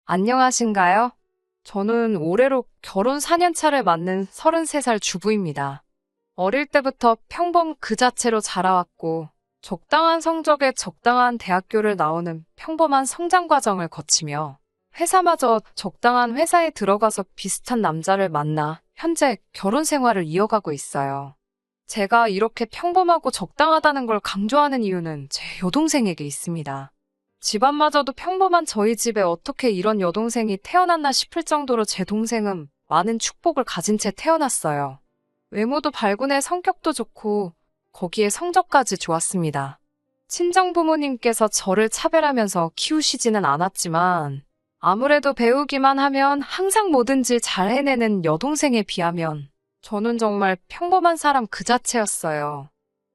안녕하신가요? 저는 올해로 결혼 4년 차를 맞는 33살 주부입니다. 어릴 때부터 평범 그 자체로 자라왔고, 적당한 성적에 적당한 대학교를 나오는 평범한 성장 과정을 거치며, 회사마저 적당한 회사에 들어가서 비슷한 남자를 만나 현재 결혼 생활을 이어가고 있어요. 제가 이렇게 평범하고 적당하다는 걸 강조하는 이유는 제 여동생에게 있습니다. 집안마저도 평범한 저희 집에 어떻게 이런 여동생이 태어났나 싶을 정도로 제 동생은 많은 축복을 가진 채 태어났어요. 외모도 발군해 성격도 좋고 거기에 성적까지 좋았습니다. 친정 부모님께서 저를 차별하면서 키우시지는 않았지만 아무래도 배우기만 하면 항상 뭐든지 잘 해내는 여동생에 비하면 저는 정말 평범한 사람 그 자체였어요.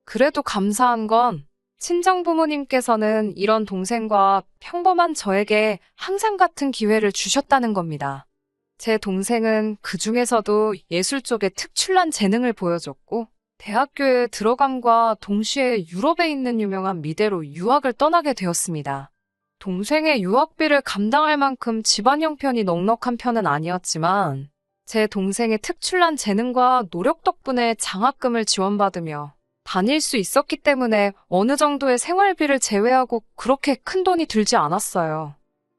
그래도 감사한 건 친정 부모님께서는 이런 동생과 평범한 저에게 항상 같은 기회를 주셨다는 겁니다. 제 동생은 그 중에서도 예술 쪽에 특출난 재능을 보여줬고, 대학교에 들어감과 동시에 유럽에 있는 유명한 미대로 유학을 떠나게 되었습니다. 동생의 유학비를 감당할 만큼 집안 형편이 넉넉한 편은 아니었지만, 제 동생의 특출난 재능과 노력 덕분에 장학금을 지원받으며 다닐 수 있었기 때문에 어느 정도의 생활비를 제외하고 그렇게 큰 돈이 들지 않았어요.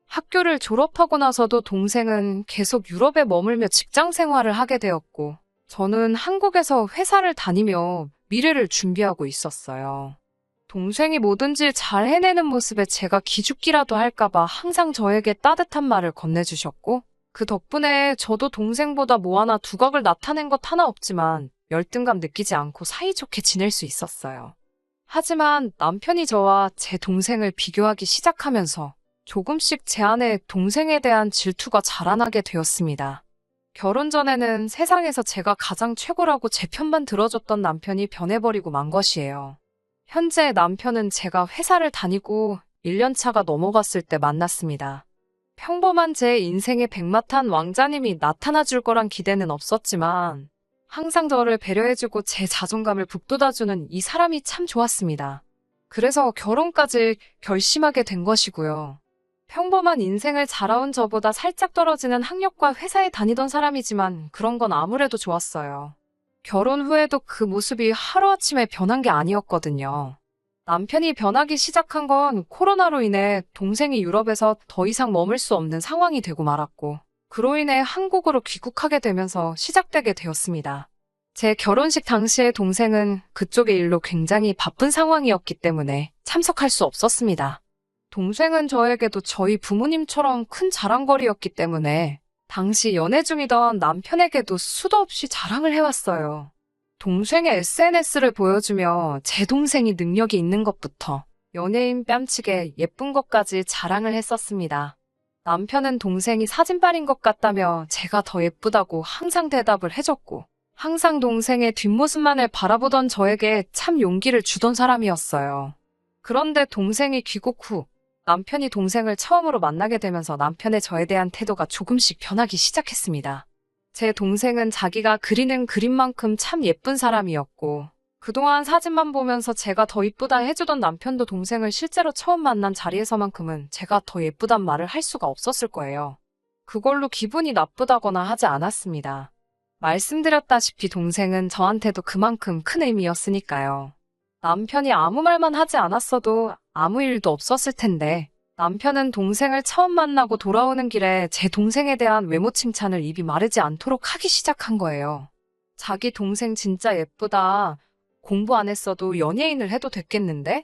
학교를 졸업하고 나서도 동생은 계속 유럽에 머물며 직장 생활을 하게 되었고, 저는 한국에서 회사를 다니며 미래를 준비하고 있었어요. 동생이 뭐든지 잘 해내는 모습에 제가 기죽기라도 할까봐 항상 저에게 따뜻한 말을 건네주셨고, 그 덕분에 저도 동생보다 뭐 하나 두각을 나타낸 것 하나 없지만 열등감 느끼지 않고 사이좋게 지낼 수 있었어요. 하지만 남편이 저와 제 동생을 비교하기 시작하면서 조금씩 제 안에 동생에 대한 질투가 자라나게 되었습니다. 결혼 전에는 세상에서 제가 가장 최고라고 제 편만 들어줬던 남편이 변해버리고 만 것이에요. 현재 남편은 제가 회사를 다니고 1년 차가 넘어갔을 때 만났습니다. 평범한 제 인생의 백마탄 왕자님이 나타나 줄 거란 기대는 없었지만 항상 저를 배려해주고 제 자존감을 북돋아주는 이 사람이 참 좋았습니다. 그래서 결혼까지 결심하게 된 것이고요. 평범한 인생을 살아온 저보다 살짝 떨어지는 학력과 회사에 다니던 사람이지만 그런 건 아무래도 좋았어요. 결혼 후에도 그 모습이 하루아침에 변한 게 아니었거든요. 남편이 변하기 시작한 건 코로나로 인해 동생이 유럽에서 더 이상 머물 수 없는 상황이 되고 말았고, 그로 인해 한국으로 귀국하게 되면서 시작되게 되었습니다. 제 결혼식 당시에 동생은 그쪽의 일로 굉장히 바쁜 상황이었기 때문에 참석할 수 없었습니다. 동생은 저에게도 저희 부모님처럼 큰 자랑거리였기 때문에 당시 연애 중이던 남편에게도 수도 없이 자랑을 해왔어요. 동생의 SNS를 보여주며 제 동생이 능력이 있는 것부터 연예인 뺨치게 예쁜 것까지 자랑을 했었습니다. 남편은 동생이 사진빨인 것 같다며 제가 더 예쁘다고 항상 대답을 해줬고, 항상 동생의 뒷모습만을 바라보던 저에게 참 용기를 주던 사람이었어요. 그런데 동생이 귀국 후 남편이 동생을 처음으로 만나게 되면서 남편의 저에 대한 태도가 조금씩 변하기 시작했습니다. 제 동생은 자기가 그리는 그림만큼 참 예쁜 사람이었고, 그동안 사진만 보면서 제가 더 이쁘다 해주던 남편도 동생을 실제로 처음 만난 자리에서만큼은 제가 더 예쁘단 말을 할 수가 없었을 거예요. 그걸로 기분이 나쁘다거나 하지 않았습니다. 말씀드렸다시피 동생은 저한테도 그만큼 큰 의미였으니까요. 남편이 아무 말만 하지 않았어도 아무 일도 없었을 텐데, 남편은 동생을 처음 만나고 돌아오는 길에 제 동생에 대한 외모 칭찬을 입이 마르지 않도록 하기 시작한 거예요. 자기 동생 진짜 예쁘다. 공부 안 했어도 연예인을 해도 됐겠는데?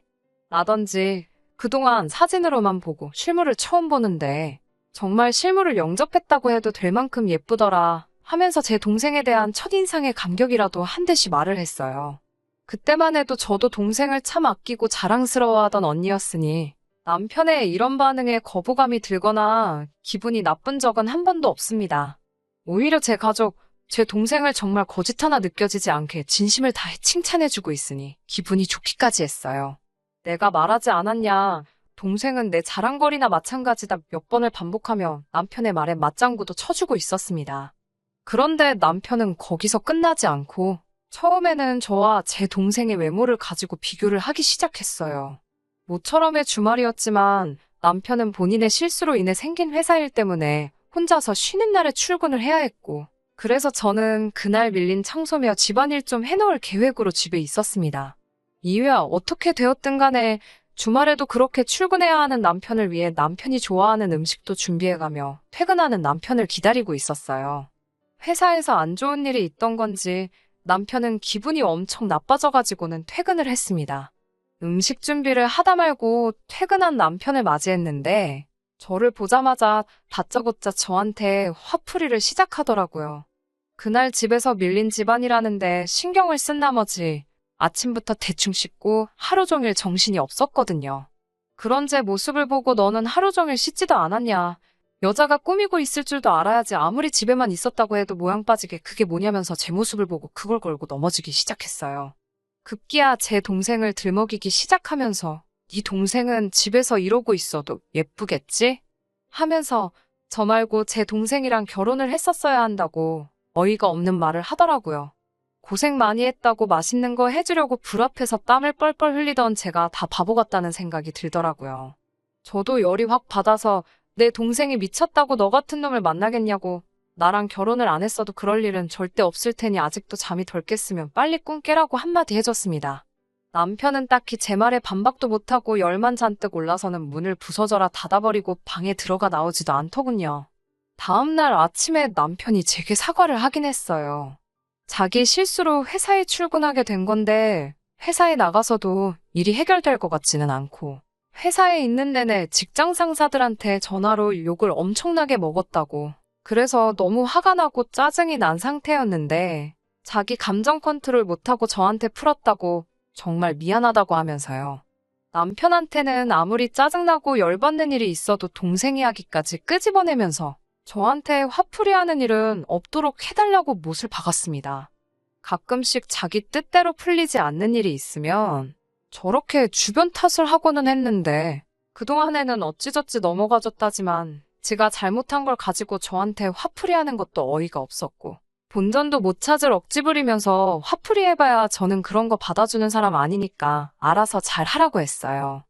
라던지 그동안 사진으로만 보고 실물을 처음 보는데 정말 실물을 영접했다고 해도 될 만큼 예쁘더라 하면서 제 동생에 대한 첫인상의 감격이라도 한 듯이 말을 했어요. 그때만 해도 저도 동생을 참 아끼고 자랑스러워하던 언니였으니 남편의 이런 반응에 거부감이 들거나 기분이 나쁜 적은 한 번도 없습니다. 오히려 제 가족, 제 동생을 정말 거짓 하나 느껴지지 않게 진심을 다해 칭찬해주고 있으니 기분이 좋기까지 했어요. 내가 말하지 않았냐, 동생은 내 자랑거리나 마찬가지다 몇 번을 반복하며 남편의 말에 맞장구도 쳐주고 있었습니다. 그런데 남편은 거기서 끝나지 않고 처음에는 저와 제 동생의 외모를 가지고 비교를 하기 시작했어요. 모처럼의 주말이었지만 남편은 본인의 실수로 인해 생긴 회사 일 때문에 혼자서 쉬는 날에 출근을 해야 했고, 그래서 저는 그날 밀린 청소며 집안일 좀 해놓을 계획으로 집에 있었습니다. 이유야 어떻게 되었든 간에 주말에도 그렇게 출근해야 하는 남편을 위해 남편이 좋아하는 음식도 준비해가며 퇴근하는 남편을 기다리고 있었어요. 회사에서 안 좋은 일이 있던 건지 남편은 기분이 엄청 나빠져가지고는 퇴근을 했습니다. 음식 준비를 하다 말고 퇴근한 남편을 맞이했는데 저를 보자마자 다짜고짜 저한테 화풀이를 시작하더라고요. 그날 집에서 밀린 집안이라는데 신경을 쓴 나머지 아침부터 대충 씻고 하루 종일 정신이 없었거든요. 그런 제 모습을 보고 너는 하루 종일 씻지도 않았냐. 여자가 꾸미고 있을 줄도 알아야지 아무리 집에만 있었다고 해도 모양 빠지게 그게 뭐냐면서 제 모습을 보고 그걸 걸고 넘어지기 시작했어요. 급기야 제 동생을 들먹이기 시작하면서 네 동생은 집에서 이러고 있어도 예쁘겠지? 하면서 저 말고 제 동생이랑 결혼을 했었어야 한다고 어이가 없는 말을 하더라고요. 고생 많이 했다고 맛있는 거 해주려고 불 앞에서 땀을 뻘뻘 흘리던 제가 다 바보 같다는 생각이 들더라고요. 저도 열이 확 받아서 내 동생이 미쳤다고 너 같은 놈을 만나겠냐고, 나랑 결혼을 안 했어도 그럴 일은 절대 없을 테니 아직도 잠이 덜 깼으면 빨리 꿈 깨라고 한마디 해줬습니다. 남편은 딱히 제 말에 반박도 못하고 열만 잔뜩 올라서는 문을 부서져라 닫아버리고 방에 들어가 나오지도 않더군요. 다음날 아침에 남편이 제게 사과를 하긴 했어요. 자기 실수로 회사에 출근하게 된 건데 회사에 나가서도 일이 해결될 것 같지는 않고 회사에 있는 내내 직장 상사들한테 전화로 욕을 엄청나게 먹었다고, 그래서 너무 화가 나고 짜증이 난 상태였는데 자기 감정 컨트롤 못하고 저한테 풀었다고 정말 미안하다고 하면서요. 남편한테는 아무리 짜증나고 열받는 일이 있어도 동생 이야기까지 끄집어내면서 저한테 화풀이하는 일은 없도록 해달라고 못을 박았습니다. 가끔씩 자기 뜻대로 풀리지 않는 일이 있으면 저렇게 주변 탓을 하고는 했는데 그동안에는 어찌저찌 넘어가졌다지만 지가 잘못한 걸 가지고 저한테 화풀이하는 것도 어이가 없었고 본전도 못 찾을 억지 부리면서 화풀이 해봐야 저는 그런 거 받아주는 사람 아니니까 알아서 잘 하라고 했어요.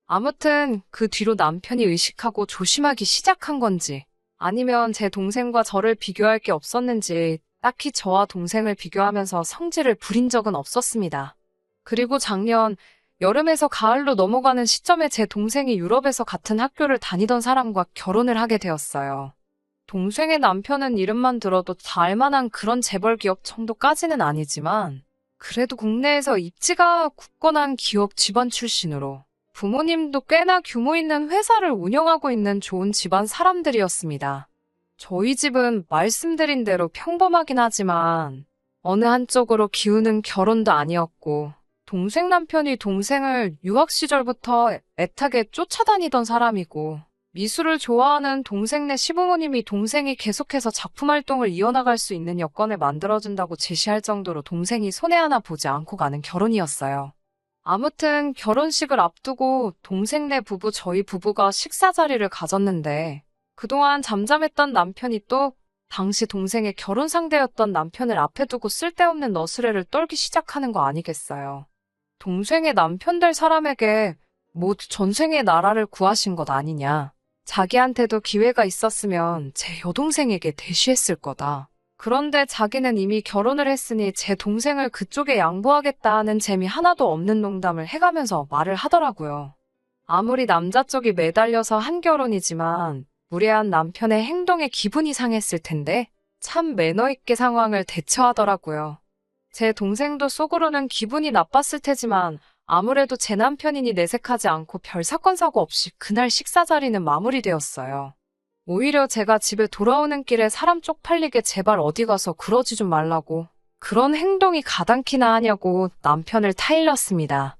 아무튼 그 뒤로 남편이 의식하고 조심하기 시작한 건지 아니면 제 동생과 저를 비교할 게 없었는지 딱히 저와 동생을 비교하면서 성질을 부린 적은 없었습니다. 그리고 작년 여름에서 가을로 넘어가는 시점에 제 동생이 유럽에서 같은 학교를 다니던 사람과 결혼을 하게 되었어요. 동생의 남편은 이름만 들어도 다 알만한 그런 재벌 기업 정도까지는 아니지만 그래도 국내에서 입지가 굳건한 기업 집안 출신으로 부모님도 꽤나 규모 있는 회사를 운영하고 있는 좋은 집안 사람들이었습니다. 저희 집은 말씀드린 대로 평범하긴 하지만 어느 한쪽으로 기우는 결혼도 아니었고 동생 남편이 동생을 유학 시절부터 애타게 쫓아다니던 사람이고 미술을 좋아하는 동생네 시부모님이 동생이 계속해서 작품 활동을 이어나갈 수 있는 여건을 만들어준다고 제시할 정도로 동생이 손해 하나 보지 않고 가는 결혼이었어요. 아무튼 결혼식을 앞두고 동생네 부부 저희 부부가 식사 자리를 가졌는데 그동안 잠잠했던 남편이 또 당시 동생의 결혼 상대였던 남편을 앞에 두고 쓸데없는 너스레를 떨기 시작하는 거 아니겠어요. 동생의 남편 될 사람에게 모두 전생의 나라를 구하신 것 아니냐. 자기한테도 기회가 있었으면 제 여동생에게 대시했을 거다. 그런데 자기는 이미 결혼을 했으니 제 동생을 그쪽에 양보하겠다는 재미 하나도 없는 농담을 해가면서 말을 하더라고요. 아무리 남자 쪽이 매달려서 한 결혼이지만 무례한 남편의 행동에 기분이 상했을 텐데 참 매너 있게 상황을 대처하더라고요. 제 동생도 속으로는 기분이 나빴을 테지만 아무래도 제 남편이니 내색하지 않고 별 사건 사고 없이 그날 식사 자리는 마무리되었어요. 오히려 제가 집에 돌아오는 길에 사람 쪽팔리게 제발 어디 가서 그러지 좀 말라고, 그런 행동이 가당키나 하냐고 남편을 타일렀습니다.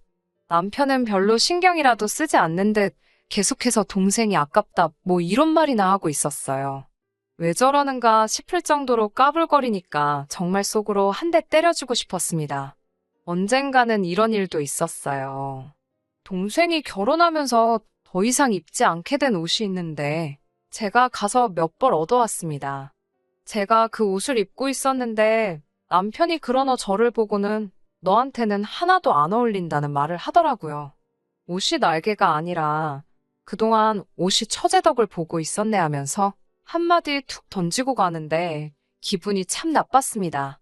남편은 별로 신경이라도 쓰지 않는 듯 계속해서 동생이 아깝다 뭐 이런 말이나 하고 있었어요. 왜 저러는가 싶을 정도로 까불거리니까 정말 속으로 한 대 때려주고 싶었습니다. 언젠가는 이런 일도 있었어요. 동생이 결혼하면서 더 이상 입지 않게 된 옷이 있는데 제가 가서 몇 벌 얻어왔습니다. 제가 그 옷을 입고 있었는데 남편이 그러너 저를 보고는 너한테는 하나도 안 어울린다는 말을 하더라고요. 옷이 날개가 아니라 그동안 옷이 처제 덕을 보고 있었네 하면서 한마디 툭 던지고 가는데 기분이 참 나빴습니다.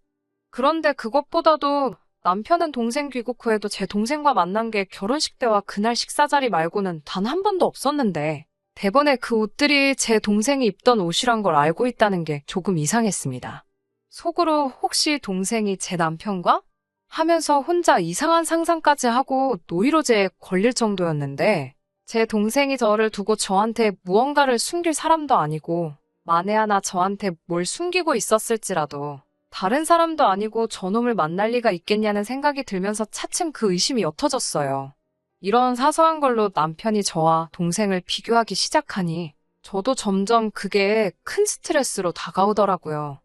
그런데 그것보다도 남편은 동생 귀국 후에도 제 동생과 만난 게 결혼식 때와 그날 식사 자리 말고는 단 한 번도 없었는데 대번에 그 옷들이 제 동생이 입던 옷이란 걸 알고 있다는 게 조금 이상했습니다. 속으로 혹시 동생이 제 남편과? 하면서 혼자 이상한 상상까지 하고 노이로제에 걸릴 정도였는데 제 동생이 저를 두고 저한테 무언가를 숨길 사람도 아니고 만에 하나 저한테 뭘 숨기고 있었을지라도 다른 사람도 아니고 저놈을 만날 리가 있겠냐는 생각이 들면서 차츰 그 의심이 옅어졌어요. 이런 사소한 걸로 남편이 저와 동생을 비교하기 시작하니 저도 점점 그게 큰 스트레스로 다가오더라고요.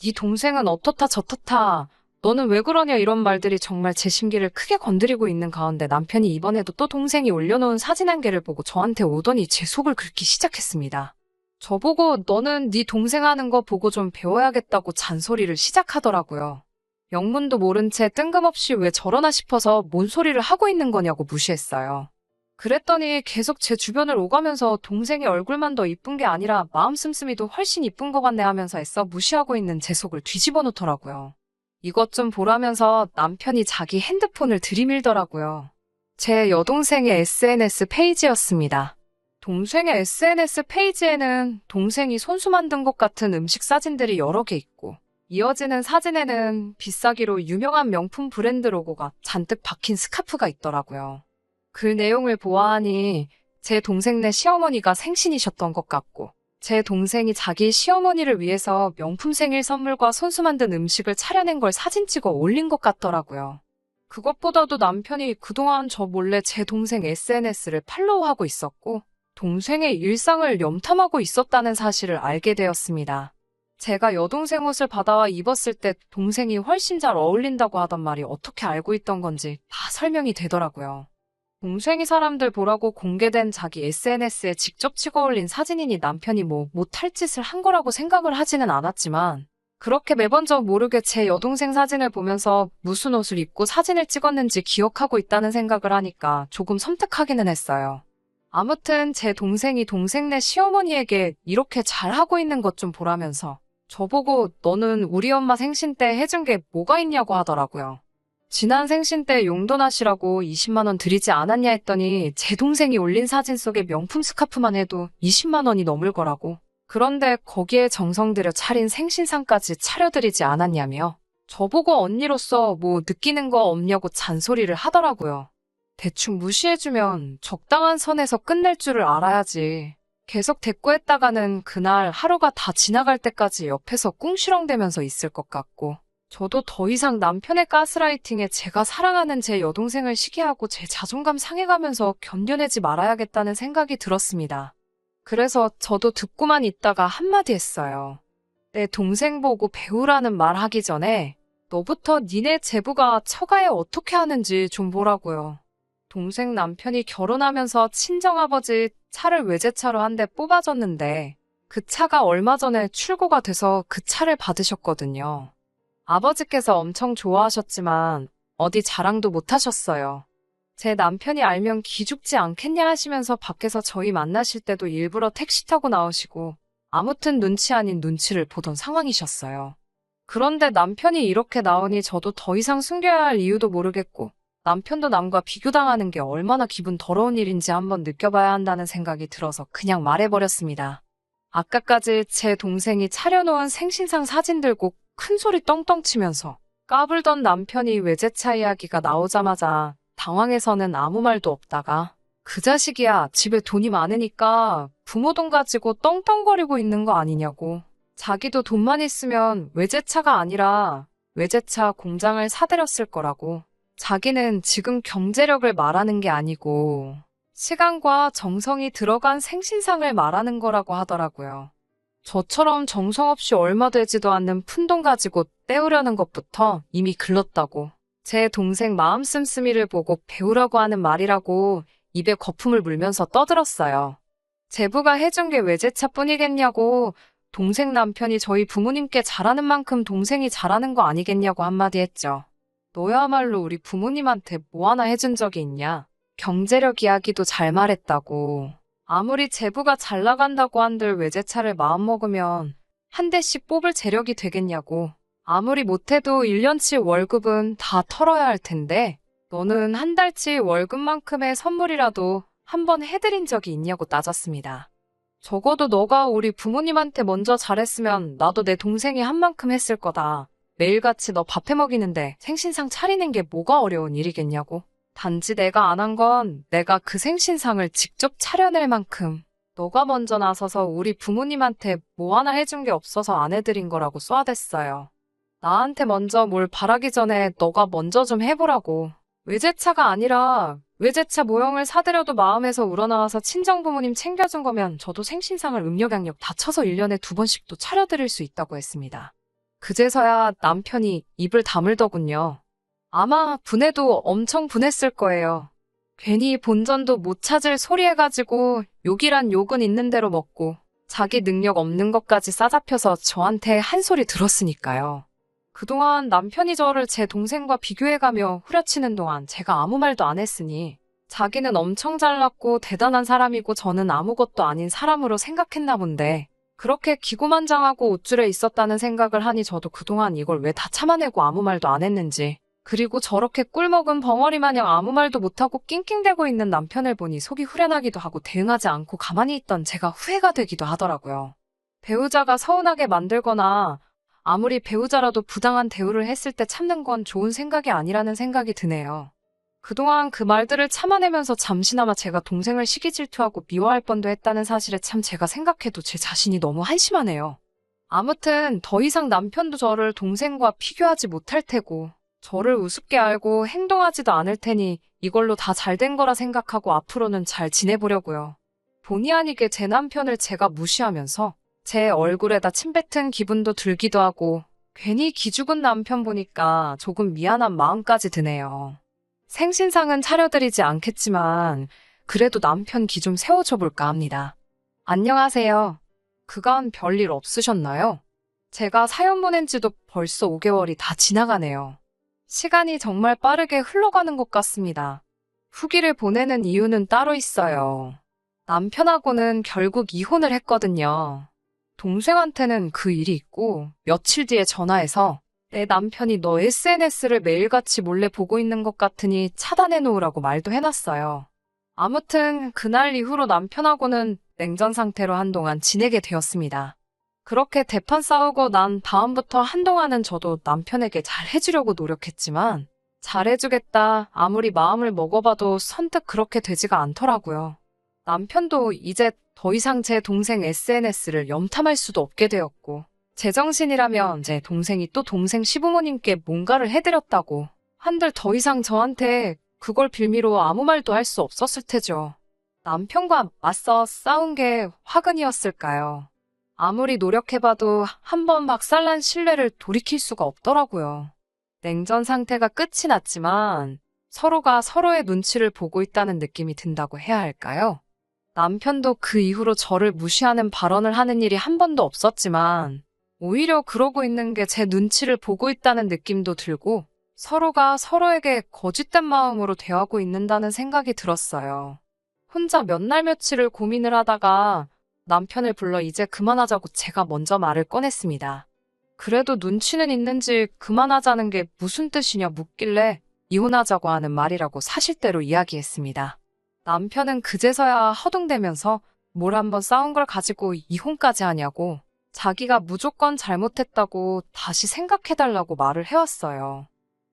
네 동생은 어떻다 저떻다 너는 왜 그러냐 이런 말들이 정말 제 심기를 크게 건드리고 있는 가운데 남편이 이번에도 또 동생이 올려놓은 사진 한 개를 보고 저한테 오더니 제 속을 긁기 시작했습니다. 저보고 너는 네 동생 하는 거 보고 좀 배워야겠다고 잔소리를 시작하더라고요. 영문도 모른 채 뜬금없이 왜 저러나 싶어서 뭔 소리를 하고 있는 거냐고 무시했어요. 그랬더니 계속 제 주변을 오가면서 동생이 얼굴만 더 이쁜 게 아니라 마음 씀씀이도 훨씬 이쁜 것 같네 하면서 애써 무시하고 있는 제 속을 뒤집어 놓더라고요. 이것 좀 보라면서 남편이 자기 핸드폰을 들이밀더라고요. 제 여동생의 SNS 페이지였습니다. 동생의 SNS 페이지에는 동생이 손수 만든 것 같은 음식 사진들이 여러 개 있고 이어지는 사진에는 비싸기로 유명한 명품 브랜드 로고가 잔뜩 박힌 스카프가 있더라고요. 그 내용을 보아하니 제 동생네 시어머니가 생신이셨던 것 같고 제 동생이 자기 시어머니를 위해서 명품 생일 선물과 손수 만든 음식을 차려낸 걸 사진 찍어 올린 것 같더라고요. 그것보다도 남편이 그동안 저 몰래 제 동생 SNS를 팔로우하고 있었고 동생의 일상을 염탐하고 있었다는 사실을 알게 되었습니다. 제가 여동생 옷을 받아와 입었을 때 동생이 훨씬 잘 어울린다고 하던 말이 어떻게 알고 있던 건지 다 설명이 되더라고요. 동생이 사람들 보라고 공개된 자기 SNS에 직접 찍어 올린 사진이니 남편이 못할 짓을 한 거라고 생각을 하지는 않았지만 그렇게 매번 저 모르게 제 여동생 사진을 보면서 무슨 옷을 입고 사진을 찍었는지 기억하고 있다는 생각을 하니까 조금 섬뜩하기는 했어요. 아무튼 제 동생이 동생네 시어머니에게 이렇게 잘하고 있는 것 좀 보라면서 저보고 너는 우리 엄마 생신 때 해준 게 뭐가 있냐고 하더라고요. 지난 생신 때 용돈하시라고 20만 원 드리지 않았냐 했더니 제 동생이 올린 사진 속에 명품 스카프만 해도 20만 원이 넘을 거라고. 그런데 거기에 정성 들여 차린 생신상까지 차려드리지 않았냐며 저보고 언니로서 뭐 느끼는 거 없냐고 잔소리를 하더라고요. 대충 무시해주면 적당한 선에서 끝낼 줄을 알아야지. 계속 대꾸했다가는 그날 하루가 다 지나갈 때까지 옆에서 꿍시렁대면서 있을 것 같고 저도 더 이상 남편의 가스라이팅에 제가 사랑하는 제 여동생을 시기하고 제 자존감 상해가면서 견뎌내지 말아야겠다는 생각이 들었습니다. 그래서 저도 듣고만 있다가 한마디 했어요. 내 동생 보고 배우라는 말 하기 전에 너부터 니네 제부가 처가에 어떻게 하는지 좀 보라고요. 동생 남편이 결혼하면서 친정아버지 차를 외제차로 한 대 뽑아줬는데 그 차가 얼마 전에 출고가 돼서 그 차를 받으셨거든요. 아버지께서 엄청 좋아하셨지만 어디 자랑도 못 하셨어요. 제 남편이 알면 기죽지 않겠냐 하시면서 밖에서 저희 만나실 때도 일부러 택시 타고 나오시고 아무튼 눈치 아닌 눈치를 보던 상황이셨어요. 그런데 남편이 이렇게 나오니 저도 더 이상 숨겨야 할 이유도 모르겠고 남편도 남과 비교당하는 게 얼마나 기분 더러운 일인지 한번 느껴봐야 한다는 생각이 들어서 그냥 말해버렸습니다. 아까까지 제 동생이 차려놓은 생신상 사진 들고 큰 소리 떵떵 치면서 까불던 남편이 외제차 이야기가 나오자마자 당황해서는 아무 말도 없다가 그 자식이야 집에 돈이 많으니까 부모 돈 가지고 떵떵거리고 있는 거 아니냐고 자기도 돈만 있으면 외제차가 아니라 외제차 공장을 사들였을 거라고 자기는 지금 경제력을 말하는 게 아니고 시간과 정성이 들어간 생신상을 말하는 거라고 하더라고요. 저처럼 정성 없이 얼마 되지도 않는 푼돈 가지고 때우려는 것부터 이미 글렀다고. 제 동생 마음 씀씀이를 보고 배우라고 하는 말이라고 입에 거품을 물면서 떠들었어요. 제부가 해준 게 외제차뿐이겠냐고 동생 남편이 저희 부모님께 잘하는 만큼 동생이 잘하는 거 아니겠냐고 한마디 했죠. 너야말로 우리 부모님한테 뭐 하나 해준 적이 있냐? 경제력 이야기도 잘 말했다고. 아무리 제부가 잘 나간다고 한들 외제차를 마음먹으면 한 대씩 뽑을 재력이 되겠냐고. 아무리 못해도 1년치 월급은 다 털어야 할 텐데 너는 한 달치 월급만큼의 선물이라도 한 번 해드린 적이 있냐고 따졌습니다. 적어도 너가 우리 부모님한테 먼저 잘했으면 나도 내 동생이 한 만큼 했을 거다. 매일같이 너 밥 해먹이는데 생신상 차리는 게 뭐가 어려운 일이겠냐고. 단지 내가 안 한 건 내가 그 생신상을 직접 차려낼 만큼 너가 먼저 나서서 우리 부모님한테 뭐 하나 해준 게 없어서 안 해드린 거라고 쏘아댔어요. 나한테 먼저 뭘 바라기 전에 너가 먼저 좀 해보라고. 외제차가 아니라 외제차 모형을 사드려도 마음에서 우러나와서 친정부모님 챙겨준 거면 저도 생신상을 음력양력 다 쳐서 1년에 2번씩도 차려드릴 수 있다고 했습니다. 그제서야 남편이 입을 다물더군요. 아마 분해도 엄청 분했을 거예요. 괜히 본전도 못 찾을 소리 해가지고 욕이란 욕은 있는 대로 먹고 자기 능력 없는 것까지 싸잡혀서 저한테 한 소리 들었으니까요. 그동안 남편이 저를 제 동생과 비교해가며 후려치는 동안 제가 아무 말도 안 했으니 자기는 엄청 잘났고 대단한 사람이고 저는 아무것도 아닌 사람으로 생각했나 본데 그렇게 기고만장하고 우쭐해 있었다는 생각을 하니 저도 그동안 이걸 왜 다 참아내고 아무 말도 안 했는지 그리고 저렇게 꿀먹은 벙어리 마냥 아무 말도 못하고 낑낑대고 있는 남편을 보니 속이 후련하기도 하고 대응하지 않고 가만히 있던 제가 후회가 되기도 하더라고요. 배우자가 서운하게 만들거나 아무리 배우자라도 부당한 대우를 했을 때 참는 건 좋은 생각이 아니라는 생각이 드네요. 그동안 그 말들을 참아내면서 잠시나마 제가 동생을 시기 질투하고 미워할 뻔도 했다는 사실에 참 제가 생각해도 제 자신이 너무 한심하네요. 아무튼 더 이상 남편도 저를 동생과 비교하지 못할 테고 저를 우습게 알고 행동하지도 않을 테니 이걸로 다 잘된 거라 생각하고 앞으로는 잘 지내보려고요. 본의 아니게 제 남편을 제가 무시하면서 제 얼굴에다 침 뱉은 기분도 들기도 하고 괜히 기죽은 남편 보니까 조금 미안한 마음까지 드네요. 생신상은 차려드리지 않겠지만 그래도 남편 기 좀 세워줘 볼까 합니다. 안녕하세요. 그간 별일 없으셨나요? 제가 사연 보낸 지도 벌써 5개월이 다 지나가네요. 시간이 정말 빠르게 흘러가는 것 같습니다. 후기를 보내는 이유는 따로 있어요. 남편하고는 결국 이혼을 했거든요. 동생한테는 그 일이 있고 며칠 뒤에 전화해서 내 남편이 너 SNS를 매일같이 몰래 보고 있는 것 같으니 차단해 놓으라고 말도 해놨어요. 아무튼 그날 이후로 남편하고는 냉전 상태로 한동안 지내게 되었습니다. 그렇게 대판 싸우고 난 다음부터 한동안은 저도 남편에게 잘해주려고 노력했지만 잘해주겠다 아무리 마음을 먹어봐도 선뜻 그렇게 되지가 않더라고요. 남편도 이제 더 이상 제 동생 SNS를 염탐할 수도 없게 되었고 제정신이라면 제 동생이 또 동생 시부모님께 뭔가를 해드렸다고 한들 더 이상 저한테 그걸 빌미로 아무 말도 할 수 없었을 테죠. 남편과 맞서 싸운 게 화근이었을까요? 아무리 노력해봐도 한 번 박살난 신뢰를 돌이킬 수가 없더라고요. 냉전 상태가 끝이 났지만 서로가 서로의 눈치를 보고 있다는 느낌이 든다고 해야 할까요? 남편도 그 이후로 저를 무시하는 발언을 하는 일이 한 번도 없었지만 오히려 그러고 있는 게 제 눈치를 보고 있다는 느낌도 들고 서로가 서로에게 거짓된 마음으로 대하고 있는다는 생각이 들었어요. 혼자 몇 날 며칠을 고민을 하다가 남편을 불러 이제 그만하자고 제가 먼저 말을 꺼냈습니다. 그래도 눈치는 있는지 그만하자는 게 무슨 뜻이냐 묻길래 이혼하자고 하는 말이라고 사실대로 이야기했습니다. 남편은 그제서야 허둥대면서 뭘 한번 싸운 걸 가지고 이혼까지 하냐고 자기가 무조건 잘못했다고 다시 생각해달라고 말을 해왔어요.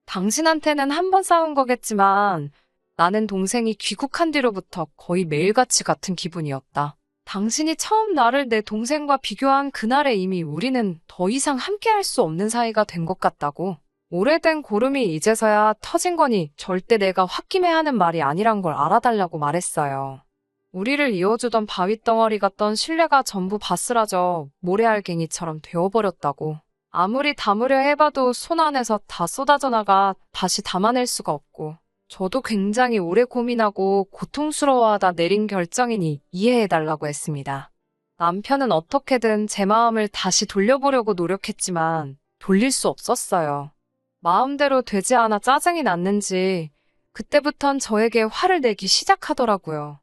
당신한테는 한 번 싸운 거겠지만 나는 동생이 귀국한 뒤로부터 거의 매일같이 같은 기분이었다. 당신이 처음 나를 내 동생과 비교한 그날에 이미 우리는 더 이상 함께할 수 없는 사이가 된 것 같다고. 오래된 고름이 이제서야 터진 거니 절대 내가 홧김에하는 말이 아니란 걸 알아달라고 말했어요. 우리를 이어주던 바윗덩어리 같던 신뢰가 전부 바스라져 모래알갱이처럼 되어버렸다고. 아무리 담으려 해봐도 손 안에서 다 쏟아져 나가 다시 담아낼 수가 없고 저도 굉장히 오래 고민하고 고통스러워하다 내린 결정이니 이해해달라고 했습니다. 남편은 어떻게든 제 마음을 다시 돌려보려고 노력했지만 돌릴 수 없었어요. 마음대로 되지 않아 짜증이 났는지 그때부턴 저에게 화를 내기 시작하더라고요.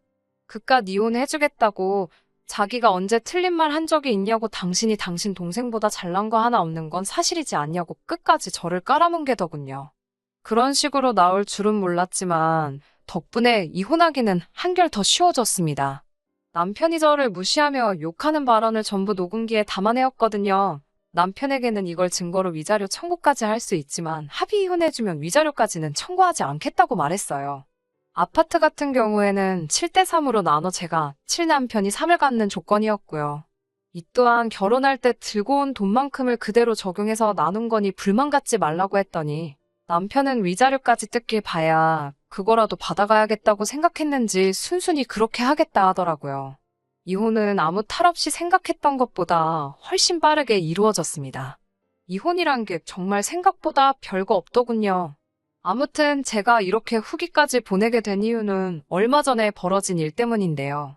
그깟 이혼해주겠다고 자기가 언제 틀린 말 한 적이 있냐고 당신이 당신 동생보다 잘난 거 하나 없는 건 사실이지 않냐고 끝까지 저를 깔아뭉개더군요. 그런 식으로 나올 줄은 몰랐지만 덕분에 이혼하기는 한결 더 쉬워졌습니다. 남편이 저를 무시하며 욕하는 발언을 전부 녹음기에 담아내었거든요. 남편에게는 이걸 증거로 위자료 청구까지 할 수 있지만 합의 이혼해주면 위자료까지는 청구하지 않겠다고 말했어요. 아파트 같은 경우에는 7대3으로 나눠 제가 7남편이 3을 갖는 조건이었고요. 이 또한 결혼할 때 들고 온 돈만큼을 그대로 적용해서 나눈 거니 불만 갖지 말라고 했더니 남편은 위자료까지 뜯길 봐야 그거라도 받아가야겠다고 생각했는지 순순히 그렇게 하겠다 하더라고요. 이혼은 아무 탈 없이 생각했던 것보다 훨씬 빠르게 이루어졌습니다. 이혼이란 게 정말 생각보다 별거 없더군요. 아무튼 제가 이렇게 후기까지 보내게 된 이유는 얼마 전에 벌어진 일 때문인데요.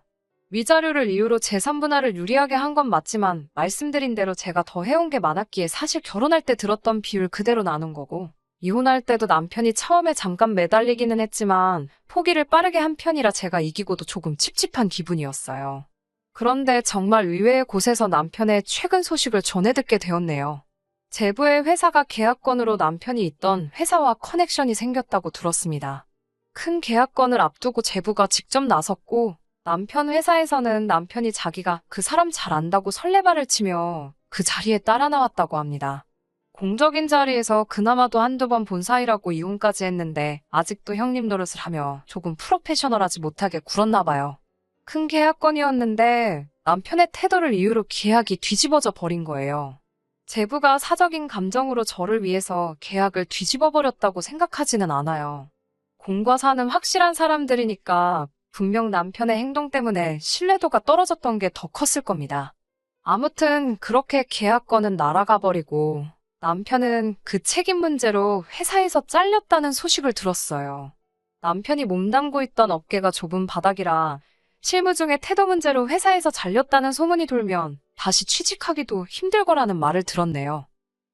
위자료를 이유로 재산 분할을 유리하게 한 건 맞지만 말씀드린 대로 제가 더 해온 게 많았기에 사실 결혼할 때 들었던 비율 그대로 나눈 거고 이혼할 때도 남편이 처음에 잠깐 매달리기는 했지만 포기를 빠르게 한 편이라 제가 이기고도 조금 찝찝한 기분이었어요. 그런데 정말 의외의 곳에서 남편의 최근 소식을 전해 듣게 되었네요. 제부의 회사가 계약건으로 남편이 있던 회사와 커넥션이 생겼다고 들었습니다. 큰 계약건을 앞두고 제부가 직접 나섰고 남편 회사에서는 남편이 자기가 그 사람 잘 안다고 설레발을 치며 그 자리에 따라 나왔다고 합니다. 공적인 자리에서 그나마도 한두 번 본 사이라고 이혼까지 했는데 아직도 형님 노릇을 하며 조금 프로페셔널하지 못하게 굴었나 봐요. 큰 계약건이었는데 남편의 태도를 이유로 계약이 뒤집어져 버린 거예요. 제부가 사적인 감정으로 저를 위해서 계약을 뒤집어 버렸다고 생각하지는 않아요. 공과 사는 확실한 사람들이니까 분명 남편의 행동 때문에 신뢰도가 떨어졌던 게 더 컸을 겁니다. 아무튼 그렇게 계약건은 날아가 버리고 남편은 그 책임 문제로 회사에서 잘렸다는 소식을 들었어요. 남편이 몸담고 있던 업계가 좁은 바닥이라 실무 중에 태도 문제로 회사에서 잘렸다는 소문이 돌면 다시 취직하기도 힘들 거라는 말을 들었네요.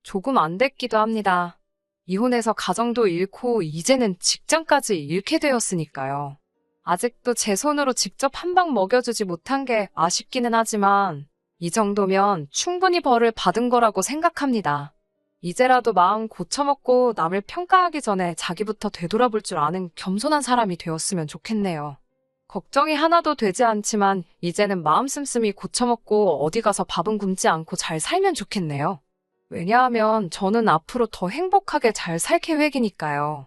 조금 안 됐기도 합니다. 이혼해서 가정도 잃고 이제는 직장까지 잃게 되었으니까요. 아직도 제 손으로 직접 한 방 먹여주지 못한 게 아쉽기는 하지만 이 정도면 충분히 벌을 받은 거라고 생각합니다. 이제라도 마음 고쳐먹고 남을 평가하기 전에 자기부터 되돌아볼 줄 아는 겸손한 사람이 되었으면 좋겠네요. 걱정이 하나도 되지 않지만 이제는 마음 씀씀이 고쳐먹고 어디 가서 밥은 굶지 않고 잘 살면 좋겠네요. 왜냐하면 저는 앞으로 더 행복하게 잘 살 계획이니까요.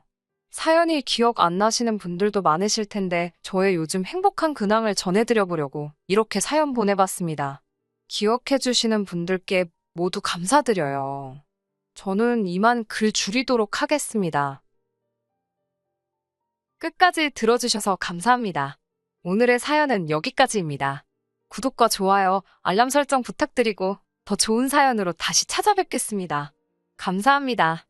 사연이 기억 안 나시는 분들도 많으실 텐데 저의 요즘 행복한 근황을 전해드려보려고 이렇게 사연 보내봤습니다. 기억해주시는 분들께 모두 감사드려요. 저는 이만 글 줄이도록 하겠습니다. 끝까지 들어주셔서 감사합니다. 오늘의 사연은 여기까지입니다. 구독과 좋아요, 알람 설정 부탁드리고 더 좋은 사연으로 다시 찾아뵙겠습니다. 감사합니다.